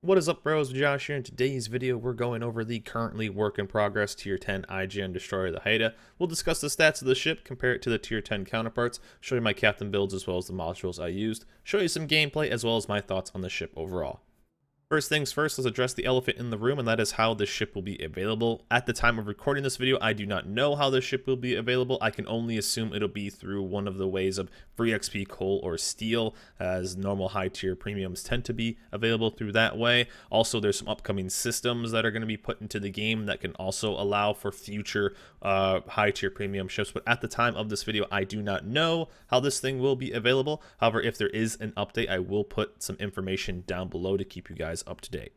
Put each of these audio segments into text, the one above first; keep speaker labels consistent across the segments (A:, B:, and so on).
A: What is up, bros? Josh here. In today's video, we're going over the currently work in progress Tier 10 IGN destroyer, the Hayate. We'll discuss the stats of the ship, compare it to the Tier 10 counterparts, show you my captain builds as well as the modules I used, show you some gameplay as well as my thoughts on the ship overall. First things first, let's address the elephant in the room, and that is how this ship will be available. At the time of recording this video, I do not know how this ship will be available. I can only assume it'll be through one of the ways of free XP, coal, or steel, as normal high tier premiums tend to be available through that way. Also, there's some upcoming systems that are going to be put into the game that can also allow for future high tier premium ships, but at the time of this video, I do not know how this thing will be available. However, if there is an update, I will put some information down below to keep you guys up to date.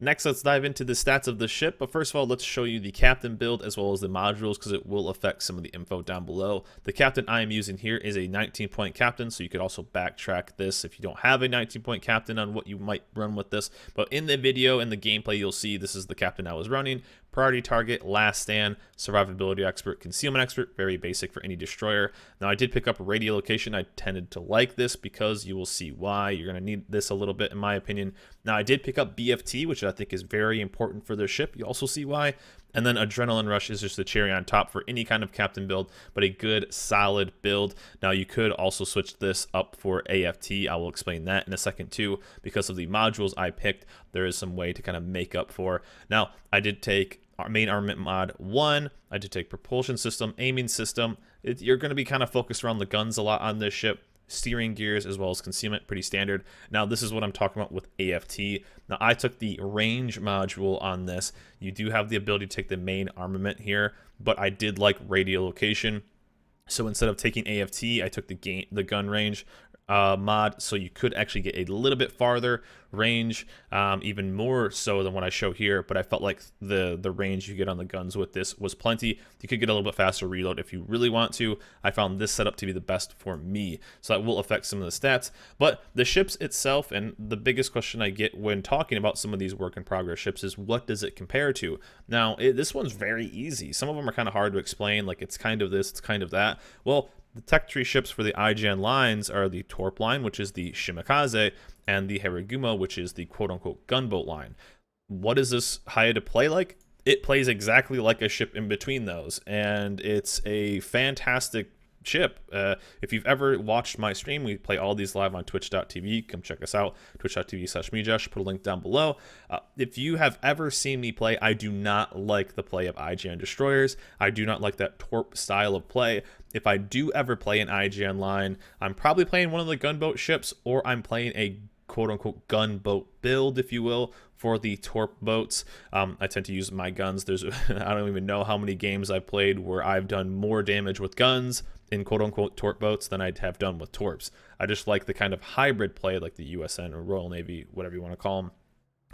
A: Next, let's dive into the stats of the ship, but first of all, let's show you the captain build as well as the modules because it will affect some of the info down below. The captain I am using here is a 19-point captain, so you could also backtrack this if you don't have a 19-point captain on what you might run with this, but in the video and the gameplay, you'll see this is the captain I was running. Priority target, last stand, survivability expert, concealment expert, very basic for any destroyer. Now I did pick up radiolocation. I tended to like this because you will see why. You're going to need this a little bit in my opinion. Now I did pick up BFT, which I think is very important for their ship. You also see why. And then Adrenaline Rush is just the cherry on top for any kind of captain build, but a good solid build. Now you could also switch this up for AFT. I will explain that in a second too. Because of the modules I picked, there is some way to kind of make up for. Now I did take our main armament mod 1. I did take propulsion system, aiming system. You're going to be kind of focused around the guns a lot on this ship. Steering gears as well as concealment, pretty standard. Now this is what I'm talking about with AFT. Now I took the range module on this. You do have the ability to take the main armament here, but I did like radiolocation. So instead of taking AFT, I took the gun range mod, so you could actually get a little bit farther range, even more so than what I show here, but I felt like the range you get on the guns with this was plenty. You could get a little bit faster reload if you really want to. I found this setup to be the best for me, so that will affect some of the stats. But the ships itself, and the biggest question I get when talking about some of these work in progress ships is, what does it compare to? Now this one's very easy. Some of them are kind of hard to explain, like it's kind of this, it's kind of that. Well, the tech tree ships for the IGN lines are the Torp line, which is the Shimakaze, and the Haragumo, which is the quote-unquote gunboat line. What does this Hayate play like? It plays exactly like a ship in between those, and it's a fantastic ship. If you've ever watched my stream, we play all these live on twitch.tv. Come check us out, twitch.tv/mejosh. Put a link down below. If you have ever seen me play, I do not like the play of IGN destroyers. I do not like that Torp style of play. If I do ever play an IGN line, I'm probably playing one of the gunboat ships, or I'm playing a quote-unquote gunboat build, if you will, for the Torp boats. I tend to use my guns. I don't even know how many games I've played where I've done more damage with guns in quote-unquote Torp boats than I'd have done with Torps. I just like the kind of hybrid play like the USN or Royal Navy, whatever you want to call them.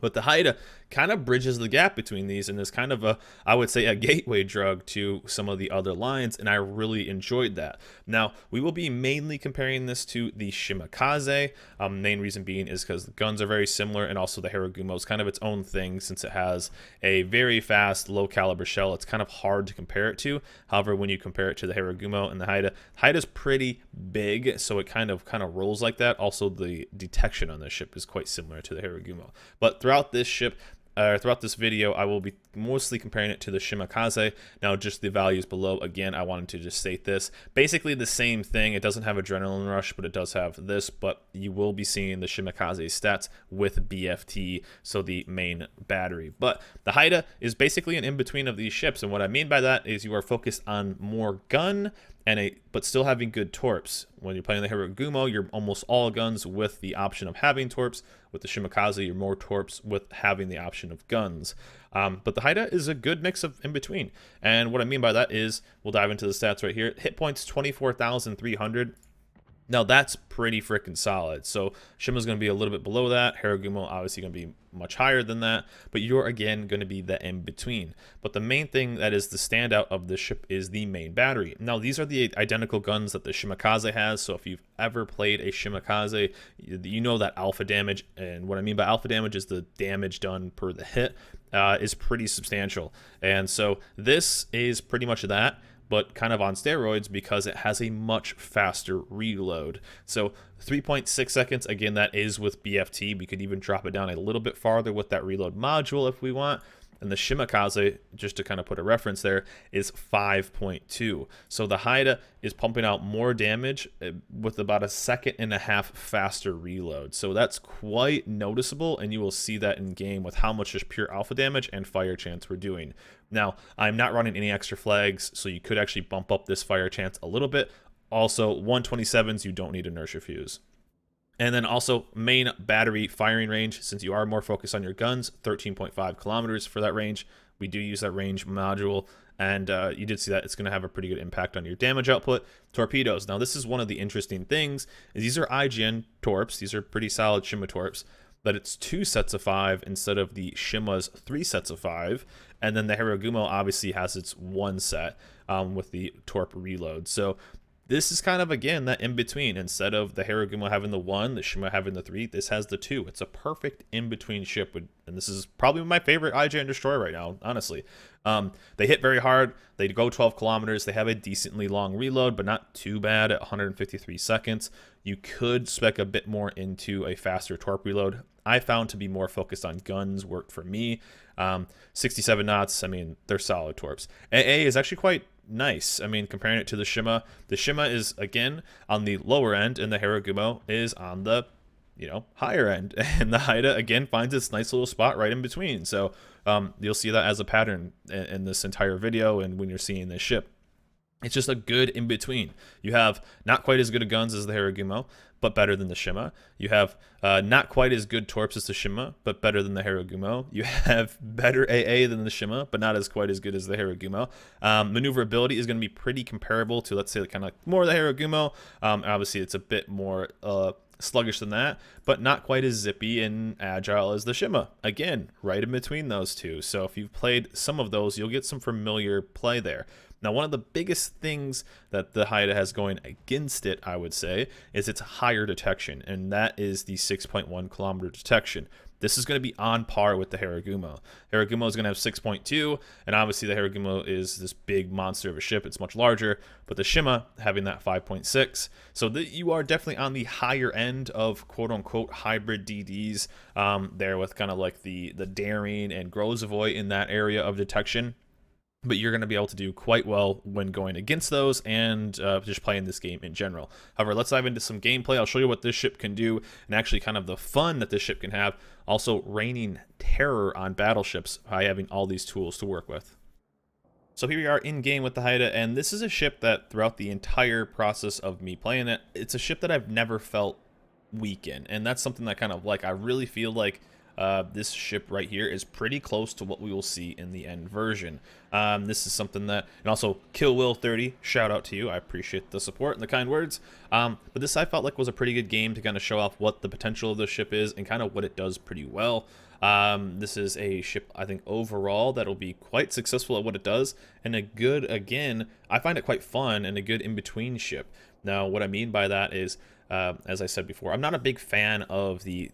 A: But the Hayate kind of bridges the gap between these and is kind of I would say, a gateway drug to some of the other lines, and I really enjoyed that. Now, we will be mainly comparing this to the Shimakaze. Main reason being is because the guns are very similar, and also the Haragumo is kind of its own thing since it has a very fast, low-caliber shell. It's kind of hard to compare it to. However, when you compare it to the Haragumo and the Hayate is pretty big, so it kind of rolls like that. Also, the detection on this ship is quite similar to the Haragumo. But throughout this ship, throughout this video, I will be mostly comparing it to the Shimakaze. Now, just the values below, again, I wanted to just state this. Basically the same thing. It doesn't have Adrenaline Rush, but it does have this, but you will be seeing the Shimakaze stats with BFT, so the main battery. But the Hayate is basically an in-between of these ships, and what I mean by that is you are focused on more gun, but still having good torps. When you're playing the Haragumo, you're almost all guns with the option of having torps. With the Shimakaze, you're more torps with having the option of guns. But the Hayate is a good mix of in between. And what I mean by that is, we'll dive into the stats right here. Hit points 24,300. Now that's pretty freaking solid. So Shima's going to be a little bit below that. Haragumo obviously going to be much higher than that. But you're again going to be the in between. But the main thing that is the standout of this ship is the main battery. Now these are the identical guns that the Shimakaze has. So if you've ever played a Shimakaze, you know that alpha damage. And what I mean by alpha damage is the damage done per the hit is pretty substantial. And so this is pretty much that. but kind of on steroids because it has a much faster reload. So 3.6 seconds, again, that is with BFT. We could even drop it down a little bit farther with that reload module if we want. And the Shimakaze, just to kind of put a reference there, is 5.2. So the Hayate is pumping out more damage with about a 1.5 seconds faster reload. So that's quite noticeable, and you will see that in game with how much just pure alpha damage and fire chance we're doing. Now, I'm not running any extra flags, so you could actually bump up this fire chance a little bit. Also, 127s, you don't need inertia fuse. And then also main battery firing range, since you are more focused on your guns, 13.5 kilometers for that range. We do use that range module, and you did see that it's going to have a pretty good impact on your damage output. Torpedoes. Now, this is one of the interesting things. Is these are IGN torps. These are pretty solid Shima torps, but it's 2 sets of 5 instead of the Shima's 3 sets of 5. And then the Haragumo obviously has its 1 set with the torp reload. So this is kind of, again, that in-between. Instead of the Haragumo having the 1, the Shima having the 3, this has the 2. It's a perfect in-between ship, and this is probably my favorite IJN destroyer right now, honestly. They hit very hard. They go 12 kilometers. They have a decently long reload, but not too bad at 153 seconds. You could spec a bit more into a faster torp reload. I found to be more focused on guns worked for me. 67 knots, I mean, they're solid torps. AA is actually quite nice. I mean, comparing it to the Shima is, again, on the lower end, and the Haragumo is on the, higher end. And the Hayate, again, finds its nice little spot right in between. So you'll see that as a pattern in this entire video and when you're seeing this ship. It's just a good in-between. You have not quite as good of guns as the Haragumo, but better than the Shima. You have not quite as good torps as the Shima, but better than the Haragumo. You have better AA than the Shima, but not as quite as good as the Haragumo. Maneuverability is going to be pretty comparable to, let's say, kind of more of the Haragumo. Obviously, it's a bit more sluggish than that, but not quite as zippy and agile as the Shima. Again, right in between those two. So if you've played some of those, you'll get some familiar play there. Now, one of the biggest things that the Hayate has going against it, I would say, is its higher detection, and that is the 6.1 kilometer detection. This is going to be on par with the Haragumo. Haragumo is going to have 6.2, and obviously the Haragumo is this big monster of a ship. It's much larger, but the Shima having that 5.6. So you are definitely on the higher end of quote-unquote hybrid DDs there with kind of like the Daring and Grozavoy in that area of detection. But you're going to be able to do quite well when going against those and just playing this game in general. However, let's dive into some gameplay. I'll show you what this ship can do and actually kind of the fun that this ship can have. Also, raining terror on battleships by having all these tools to work with. So here we are in game with the Hayate, and this is a ship that throughout the entire process of me playing it, it's a ship that I've never felt weak in. And that's something that kind of like, I really feel like this ship right here is pretty close to what we will see in the end version. This is something that, and also Kill Will 30, shout out to you. I appreciate the support and the kind words. But this I felt like was a pretty good game to kind of show off what the potential of this ship is and kind of what it does pretty well. This is a ship, I think, overall that'll be quite successful at what it does, and a good, again, I find it quite fun and a good in-between ship. Now, what I mean by that is, as I said before, I'm not a big fan of the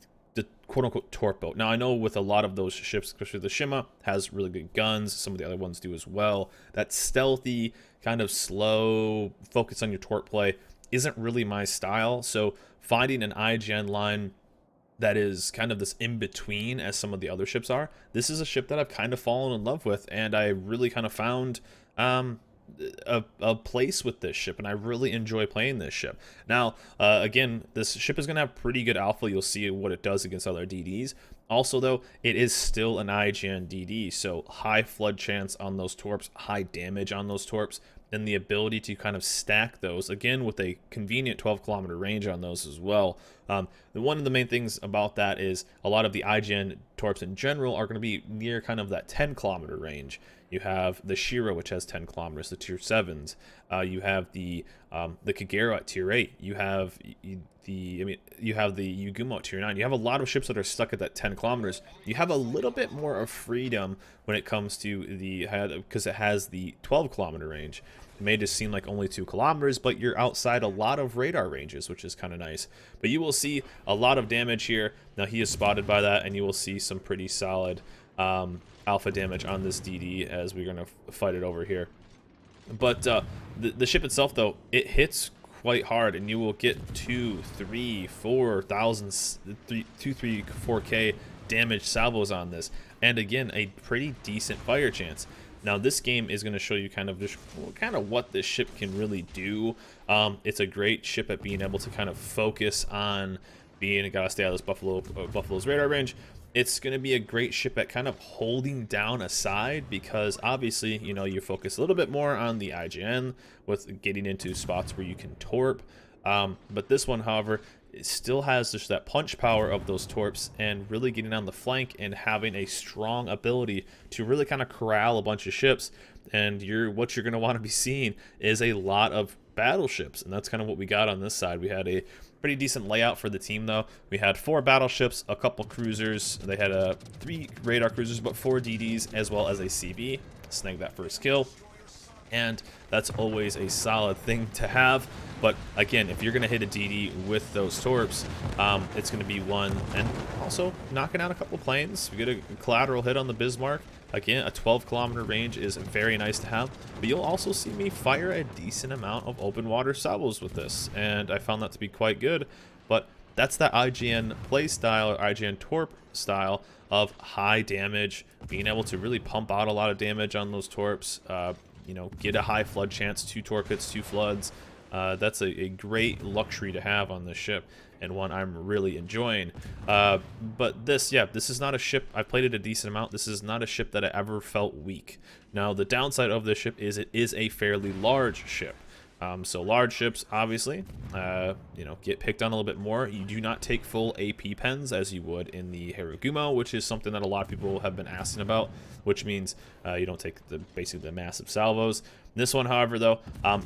A: quote-unquote torp boat. Now, I know with a lot of those ships, especially the Shima, has really good guns. Some of the other ones do as well. That stealthy, kind of slow, focus on your torp play isn't really my style. So finding an IGN line that is kind of this in-between as some of the other ships are, this is a ship that I've kind of fallen in love with, and I really kind of found a place with this ship, and I really enjoy playing this ship. Now, again, this ship is going to have pretty good alpha. You'll see what it does against other DDs. Also, though, it is still an IGN DD, so high flood chance on those torps, high damage on those torps, and the ability to kind of stack those, again, with a convenient 12-kilometer range on those as well. One of the main things about that is a lot of the IGN torps in general are going to be near kind of that 10-kilometer range. You have the Shira, which has 10 kilometers, the tier 7s. You have the Kagero at tier 8. You have you have the Yugumo at tier 9. You have a lot of ships that are stuck at that 10 kilometers. You have a little bit more of freedom when it comes to the Hayate, because it has the 12-kilometer range. It may just seem like only 2 kilometers, but you're outside a lot of radar ranges, which is kind of nice. But you will see a lot of damage here. Now, he is spotted by that, and you will see some pretty solid alpha damage on this DD as we're going to fight it over here. But the ship itself, though, it hits quite hard, and you will get 4K damage salvos on this, and again, a pretty decent fire chance. Now this game is going to show you kind of just what this ship can really do. It's a great ship at being able to kind of focus on being, gotta stay out of this Buffalo's radar range. It's going to be a great ship at kind of holding down a side, because obviously, you know, you focus a little bit more on the IJN with getting into spots where you can torp. But this one, however, it still has just that punch power of those torps, and really getting on the flank and having a strong ability to really kind of corral a bunch of ships. And what you're going to want to be seeing is a lot of battleships, and that's kind of what we got on this side. We had a pretty decent layout for the team, though. We had 4 battleships, a couple cruisers. They had 3 radar cruisers, but 4 DDs, as well as a CB. Snagged that first kill, and that's always a solid thing to have. But again, if you're going to hit a DD with those torps, it's going to be one. And also knocking out a couple planes. We get a collateral hit on the Bismarck. Again, a 12-kilometer range is very nice to have, but you'll also see me fire a decent amount of open water salvos with this, and I found that to be quite good. But that's that IGN play style, or IGN torp style, of high damage, being able to really pump out a lot of damage on those torps, you know, get a high flood chance, 2 torp hits, 2 floods. That's a great luxury to have on this ship, and one I'm really enjoying. But this is not a ship, I played it a decent amount, this is not a ship that I ever felt weak. Now, the downside of this ship is it is a fairly large ship. So large ships, obviously, you know, get picked on a little bit more. You do not take full AP pens as you would in the Haragumo, which is something that a lot of people have been asking about, which means you don't take basically the massive salvos. This one, however, though,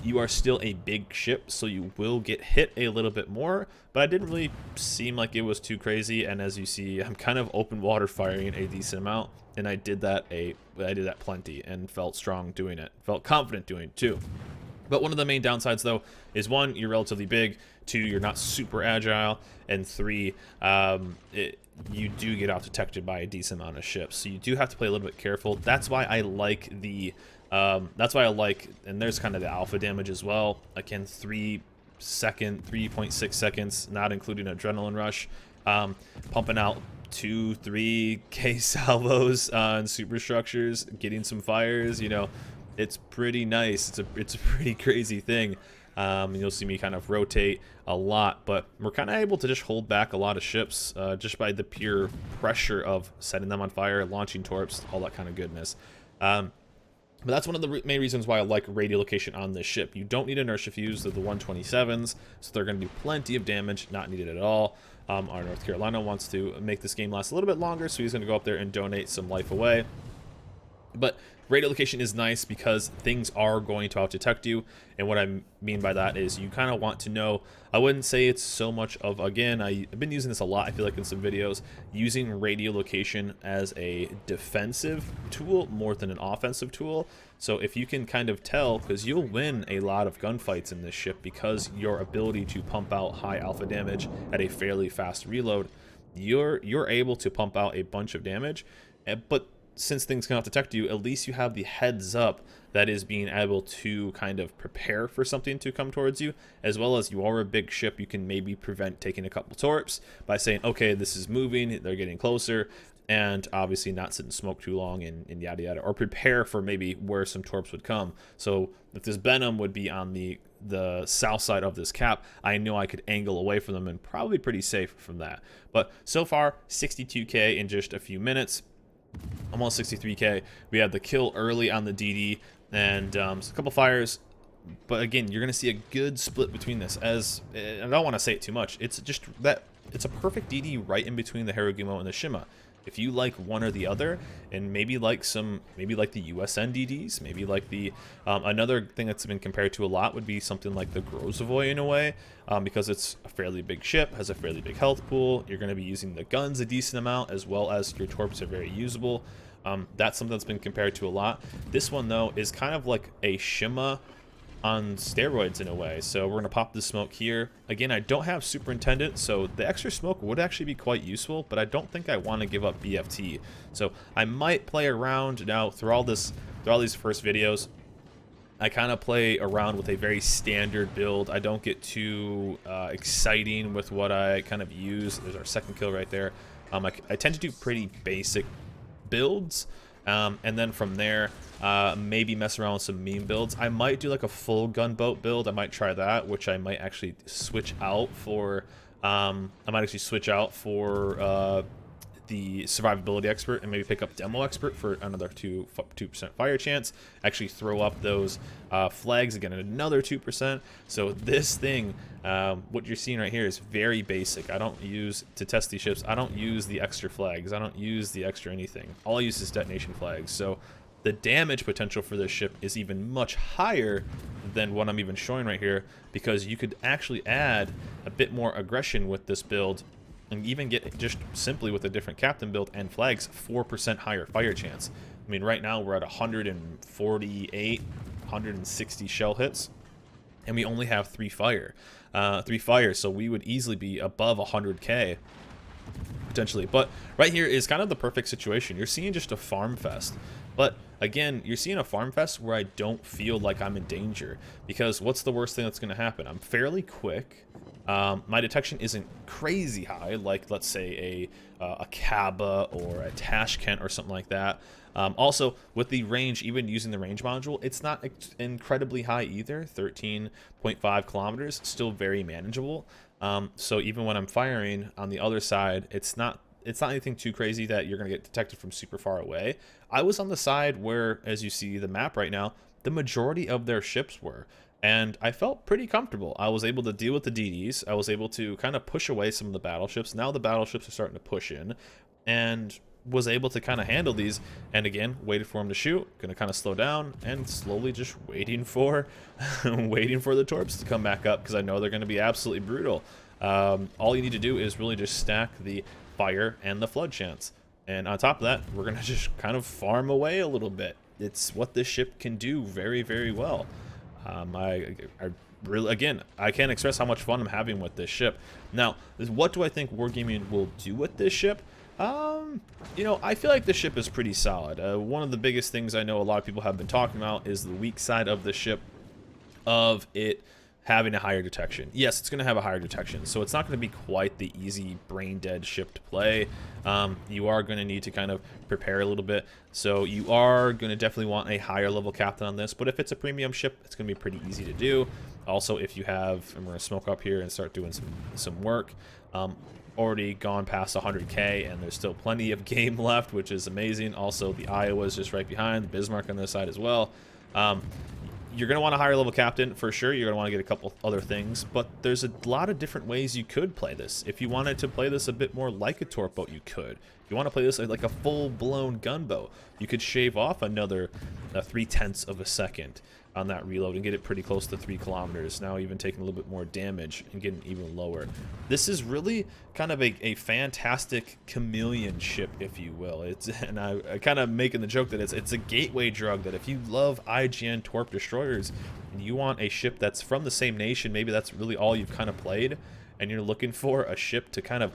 A: you are still a big ship, so you will get hit a little bit more, but I didn't really seem like it was too crazy. And as you see, I'm kind of open water firing a decent amount, and I did that plenty, and felt strong doing it, felt confident doing it too. But one of the main downsides, though, is 1, you're relatively big, 2, you're not super agile, and 3, you do get out detected by a decent amount of ships, so you do have to play a little bit careful. That's why I like and there's kind of the alpha damage as well. Again, 3.6 seconds, not including adrenaline rush, pumping out 2-3K salvos on superstructures, getting some fires, you know. It's pretty nice. It's a pretty crazy thing. You'll see me kind of rotate a lot, but we're kind of able to just hold back a lot of ships just by the pure pressure of setting them on fire, launching torps, all that kind of goodness. But that's one of the main reasons why I like radio location on this ship. You don't need inertia fuse. They're the 127s, so they're going to do plenty of damage, not needed at all. Our North Carolina wants to make this game last a little bit longer, so he's going to go up there and donate some life away. But radio location is nice because things are going to out-detect you, and what I mean by that is you kind of want to know. I wouldn't say it's so much of, again, I've been using this a lot, I feel like, in some videos, using radio location as a defensive tool more than an offensive tool. So if you can kind of tell, because you'll win a lot of gunfights in this ship because your ability to pump out high alpha damage at a fairly fast reload, you're able to pump out a bunch of damage, but since things can out-detect you, at least you have the heads up that is being able to kind of prepare for something to come towards you, as well as you are a big ship. You can maybe prevent taking a couple torps by saying, okay, this is moving, they're getting closer, and obviously not sit in smoke too long and yada yada, or prepare for maybe where some torps would come. So if this Benham would be on the south side of this cap, I know I could angle away from them and probably pretty safe from that. But so far, 62K in just a few minutes. Almost 63K. We had the kill early on the DD, and a couple fires, but again, you're gonna see a good split between this. As I don't want to say it too much, it's just that it's a perfect DD right in between the Haragumo and the Shima. If you like one or the other, and maybe like the USN DDs, maybe like the another thing that's been compared to a lot would be something like the Grozavoy in a way, because it's a fairly big ship, has a fairly big health pool. You're going to be using the guns a decent amount, as well as your torps are very usable. That's something that's been compared to a lot. This one, though, is kind of like a Shima on steroids in a way. So we're gonna pop the smoke here. Again, I don't have superintendent, so the extra smoke would actually be quite useful, but I don't think I want to give up BFT. So I might play around now through all these first videos. I kind of play around with a very standard build. I don't get too exciting with what I kind of use. There's our second kill right there. I tend to do pretty basic builds, and then from there, maybe mess around with some meme builds. I might do like a full gunboat build. I might try that, which I might actually switch out for. The survivability expert, and maybe pick up demo expert for another 2% fire chance. Actually throw up those flags again at another 2%. So this thing, what you're seeing right here is very basic. I don't use, to test these ships, I don't use the extra flags. I don't use the extra anything. All I use is detonation flags. So the damage potential for this ship is even much higher than what I'm even showing right here, because you could actually add a bit more aggression with this build and even get, just simply with a different captain build and flags, 4% higher fire chance. I mean, right now we're at 148, 160 shell hits, and we only have 3 fire. So we would easily be above 100k potentially. But right here is kind of the perfect situation. You're seeing just a farm fest, but again, you're seeing a farm fest where I don't feel like I'm in danger, because what's the worst thing that's going to happen? I'm fairly quick. My detection isn't crazy high, like let's say a Kaba or a Tashkent or something like that. Also, with the range, even using the range module, it's not incredibly high either. 13.5 kilometers, still very manageable. So even when I'm firing on the other side, it's not anything too crazy that you're going to get detected from super far away. I was on the side where, as you see the map right now, the majority of their ships were. And I felt pretty comfortable. I was able to deal with the DDs. I was able to kind of push away some of the battleships. Now the battleships are starting to push in, and was able to kind of handle these. And again, waited for them to shoot. Going to kind of slow down and slowly just waiting for the torps to come back up, because I know they're going to be absolutely brutal. All you need to do is really just stack the fire and the flood chance. And on top of that, we're going to just kind of farm away a little bit. It's what this ship can do very, very well. I really, again, I can't express how much fun I'm having with this ship. Now, what do I think Wargaming will do with this ship? You know, I feel like the ship is pretty solid. One of the biggest things I know a lot of people have been talking about is the weak side of the ship, of it having a higher detection. Yes, it's going to have a higher detection, so it's not going to be quite the easy brain dead ship to play. You are going to need to kind of prepare a little bit, so you are going to definitely want a higher level captain on this. But if it's a premium ship, it's going to be pretty easy to do. Also, if you have, and we're going to smoke up here and start doing some work, already gone past 100k, and there's still plenty of game left, which is amazing. Also, the Iowa is just right behind, the Bismarck on this side as well. You're going to want a higher level captain for sure. You're going to want to get a couple other things, but there's a lot of different ways you could play this. If you wanted to play this a bit more like a torp boat, you could. If you want to play this like a full-blown gunboat, you could shave off another 0.3 of a second on that reload and get it pretty close to 3 kilometers. Now even taking a little bit more damage and getting even lower. This is really kind of a fantastic chameleon ship, if you will. And I kind of making the joke that it's a gateway drug, that if you love IGN torp destroyers and you want a ship that's from the same nation, maybe that's really all you've kind of played, and you're looking for a ship to kind of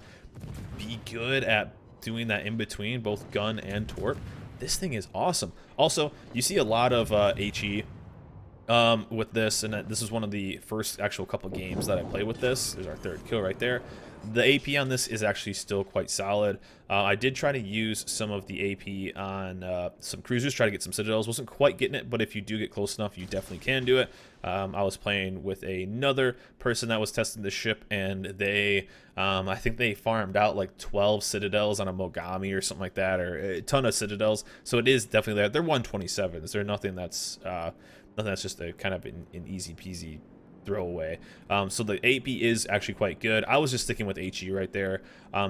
A: be good at doing that in between, both gun and torp, this thing is awesome. Also, you see a lot of HE with this, and this is one of the first actual couple games that I play with this. There's our 3rd kill right there. The AP on this is actually still quite solid. I did try to use some of the AP on some cruisers, try to get some citadels. Wasn't quite getting it, but if you do get close enough, you definitely can do it. I was playing with another person that was testing the ship, and they, I think they farmed out like 12 citadels on a Mogami or something like that, or a ton of citadels. So it is definitely there. They're 127s. They're nothing that's just a kind of an easy peasy throwaway. So the AP is actually quite good. I was just sticking with HE right there,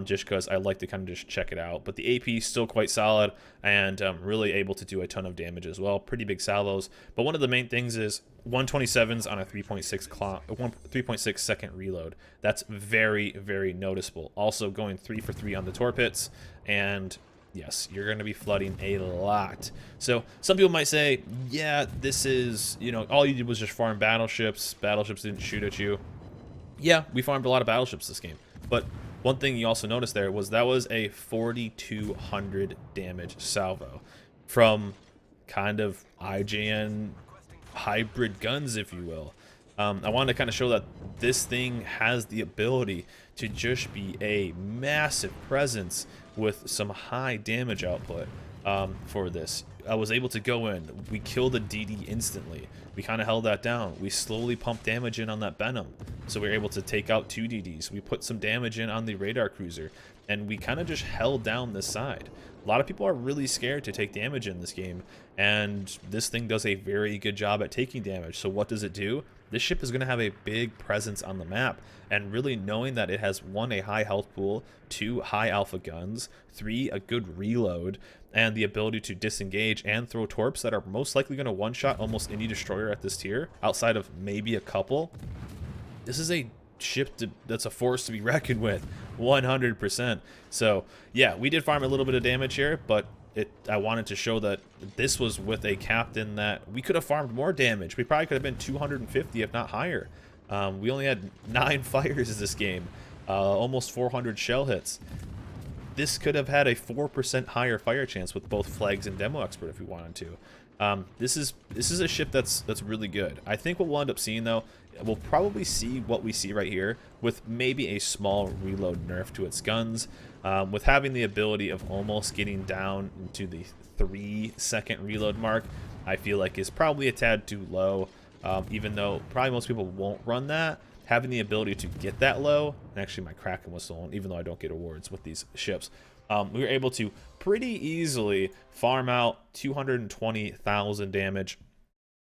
A: just because I like to kind of just check it out. But the AP is still quite solid, and really able to do a ton of damage as well. Pretty big salvos. But one of the main things is 127s on a 3.6 second reload. That's very, very noticeable. Also going 3 for 3 on the torpits, and yes, you're going to be flooding a lot. So some people might say, yeah, this is, you know, all you did was just farm battleships. Battleships didn't shoot at you. Yeah, we farmed a lot of battleships this game. But one thing you also noticed there was that was a 4,200 damage salvo from kind of IJN hybrid guns, if you will. I wanted to kind of show that this thing has the ability to just be a massive presence with some high damage output for this. I was able to go in, we killed a DD instantly. We kind of held that down. We slowly pumped damage in on that Venom, so we were able to take out 2 DDs. We put some damage in on the radar cruiser, and we kind of just held down this side. A lot of people are really scared to take damage in this game, and this thing does a very good job at taking damage. So what does it do? This ship is going to have a big presence on the map, and really knowing that it has 1, a high health pool, 2, high alpha guns, 3, a good reload, and the ability to disengage and throw torps that are most likely going to one-shot almost any destroyer at this tier, outside of maybe a couple. This is a ship that's a force to be reckoned with, 100%. So yeah, we did farm a little bit of damage here, but I wanted to show that this was with a captain that we could have farmed more damage. We probably could have been 250 if not higher. We only had 9 fires this game, almost 400 shell hits. This could have had a 4% higher fire chance with both flags and demo expert if we wanted to. This is a ship that's really good. I think what we'll end up seeing though, we'll probably see what we see right here with maybe a small reload nerf to its guns, with having the ability of almost getting down into the 3-second reload mark. I feel like is probably a tad too low, even though probably most people won't run that. Having the ability to get that low, and actually my Kraken was stolen, even though I don't get awards with these ships, we were able to pretty easily farm out 220,000 damage,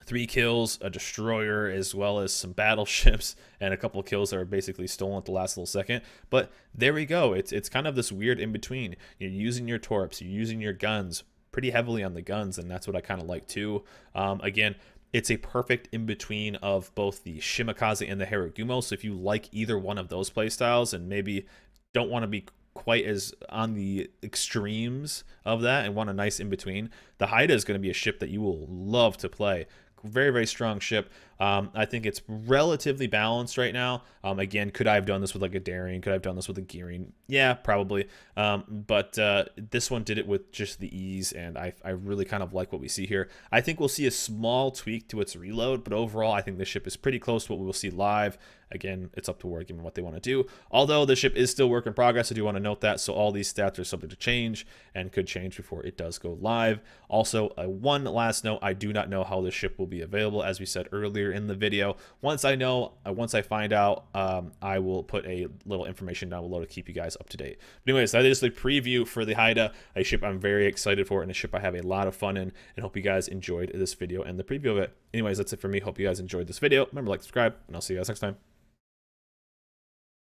A: 3 kills, a destroyer, as well as some battleships, and a couple of kills that are basically stolen at the last little second. But there we go. It's kind of this weird in between. You're using your torps, you're using your guns pretty heavily on the guns, and that's what I kind of like too. Again, it's a perfect in-between of both the Shimakaze and the Haragumo, so if you like either one of those playstyles and maybe don't want to be quite as on the extremes of that and want a nice in-between, the Haida is going to be a ship that you will love to play. Very, very strong ship. I think it's relatively balanced right now. Again, could I have done this with like a Daring? Could I have done this with a Gearing? Yeah, probably. But this one did it with just the ease, and I really kind of like what we see here. I think we'll see a small tweak to its reload, but overall, I think the ship is pretty close to what we will see live. Again, it's up to Wargaming what they want to do. Although the ship is still work in progress, I do want to note that. So all these stats are subject to change and could change before it does go live. Also, one last note, I do not know how this ship will be available, as we said earlier in the video. Once I know, once I find out, I will put a little information down below to keep you guys up to date. But anyways, that is the preview for the Haida, a ship I'm very excited for and a ship I have a lot of fun in, and hope you guys enjoyed this video and the preview of it. Anyways, that's it for me. Hope you guys enjoyed this video. Remember, like, subscribe, and I'll see you guys next time.